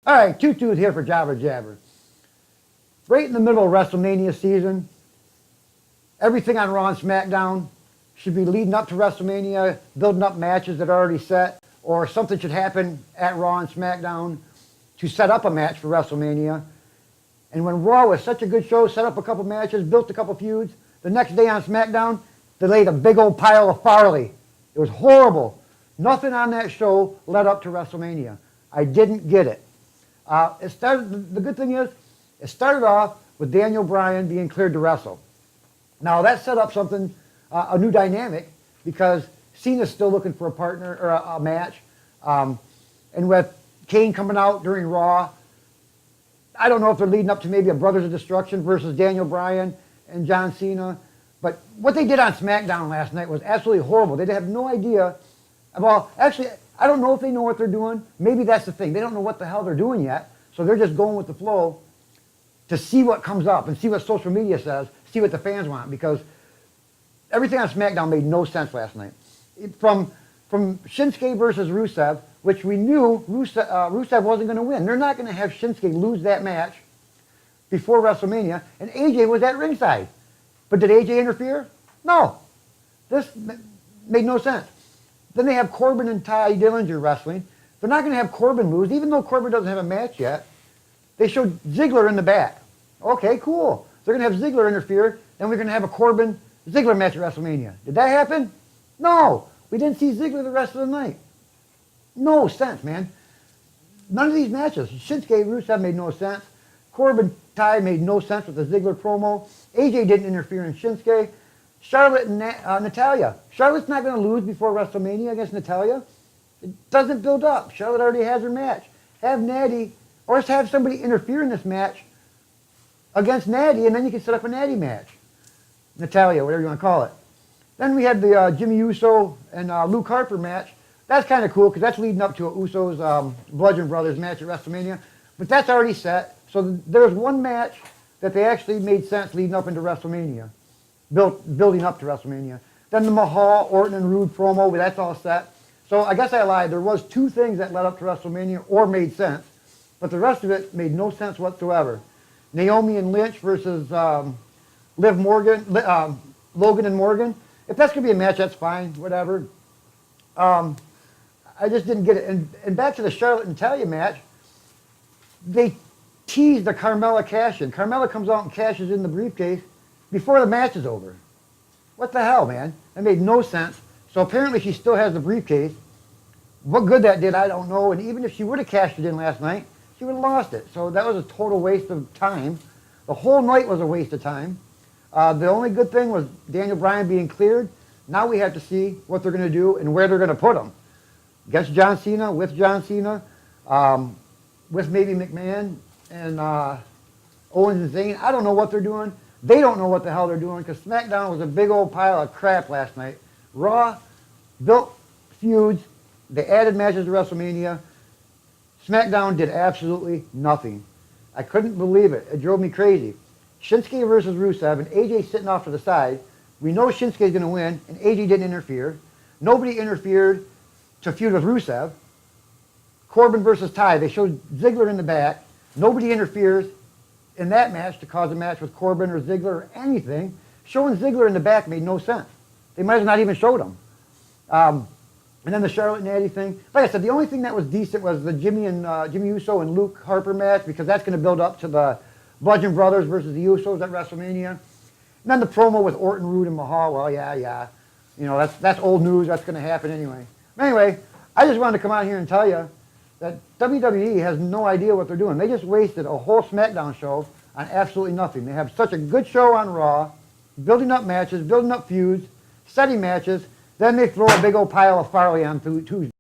All right, Toot here for Jabber Jabber. Right in the middle of WrestleMania season, everything on Raw and SmackDown should be leading up to WrestleMania, building up matches that are already set, or something should happen at Raw and SmackDown to set up a match for WrestleMania. And when Raw was such a good show, set up a couple matches, built a couple feuds, the next day on SmackDown, they laid a big old pile of Farley. It was horrible. Nothing on that show led up to WrestleMania. I didn't get it. The good thing is, it started off with Daniel Bryan being cleared to wrestle. Now that set up something, a new dynamic, because Cena's still looking for a partner or a match. And with Kane coming out during Raw, I don't know if they're leading up to maybe a Brothers of Destruction versus Daniel Bryan and John Cena. But what they did on SmackDown last night was absolutely horrible. They have no idea. Well, actually, I don't know if they know what they're doing. Maybe that's the thing. They don't know what the hell they're doing yet. So they're just going with the flow to see what comes up and see what social media says, see what the fans want. Because everything on SmackDown made no sense last night. From Shinsuke versus Rusev, which we knew Rusev wasn't going to win. They're not going to have Shinsuke lose that match before WrestleMania. And AJ was at ringside. But did AJ interfere? No. This made no sense. Then they have Corbin and Ty Dillinger wrestling. They're not going to have Corbin lose, even though Corbin doesn't have a match yet. They showed Ziggler in the back. Okay, cool. They're going to have Ziggler interfere, and we're going to have a Corbin-Ziggler match at WrestleMania. Did that happen? No. We didn't see Ziggler the rest of the night. No sense, man. None of these matches. Shinsuke Rusev made no sense. Corbin Ty made no sense with the Ziggler promo. AJ didn't interfere in Shinsuke. Charlotte and Natalya. Charlotte's not going to lose before WrestleMania against Natalya. It doesn't build up. Charlotte already has her match. Have Natty, or just have somebody interfere in this match against Natty, and then you can set up a Natty match. Natalya, whatever you want to call it. Then we had the Jimmy Uso and Luke Harper match. That's kind of cool because that's leading up to a Usos Bludgeon Brothers match at WrestleMania. But that's already set. So there's one match that they actually made sense leading up into WrestleMania. Building up to WrestleMania. Then the Mahal, Orton, and Rude promo, that's all set. So I guess I lied. There was two things that led up to WrestleMania or made sense. But the rest of it made no sense whatsoever. Naomi and Lynch versus Logan and Morgan. If that's going to be a match, that's fine. Whatever. I just didn't get it. And back to the Charlotte and Natalya match, they teased the Carmella cash-in. Carmella comes out and cashes in the briefcase before the match is over. What the hell, man? That made no sense. So apparently she still has the briefcase. What good that did, I don't know. And even if she would have cashed it in last night, she would have lost it. So that was a total waste of time. The whole night was a waste of time. The only good thing was Daniel Bryan being cleared. Now we have to see what they're going to do and where they're going to put him. Against John Cena, with John Cena, with maybe McMahon and Owens and Zayn. I don't know what they're doing. They don't know what the hell they're doing because SmackDown was a big old pile of crap last night. Raw built feuds. They added matches to WrestleMania. SmackDown did absolutely nothing. I couldn't believe it. It drove me crazy. Shinsuke versus Rusev and AJ sitting off to the side. We know Shinsuke's going to win, and AJ didn't interfere. Nobody interfered to feud with Rusev. Corbin versus Ty. They showed Ziggler in the back. Nobody interferes in that match to cause a match with Corbin or Ziggler or anything. Showing Ziggler in the back made no sense. They might have not even showed him. And then the Charlotte and Natty thing. Like I said, the only thing that was decent was the Jimmy Uso and Luke Harper match because that's going to build up to the Bludgeon Brothers versus the Usos at WrestleMania. And then the promo with Orton, Rude, and Mahal. Well, yeah. You know, that's old news. That's going to happen anyway. Anyway, I just wanted to come out here and tell you that WWE has no idea what they're doing. They just wasted a whole SmackDown show on absolutely nothing. They have such a good show on Raw, building up matches, building up feuds, setting matches, then they throw a big old pile of Farley on Tuesday.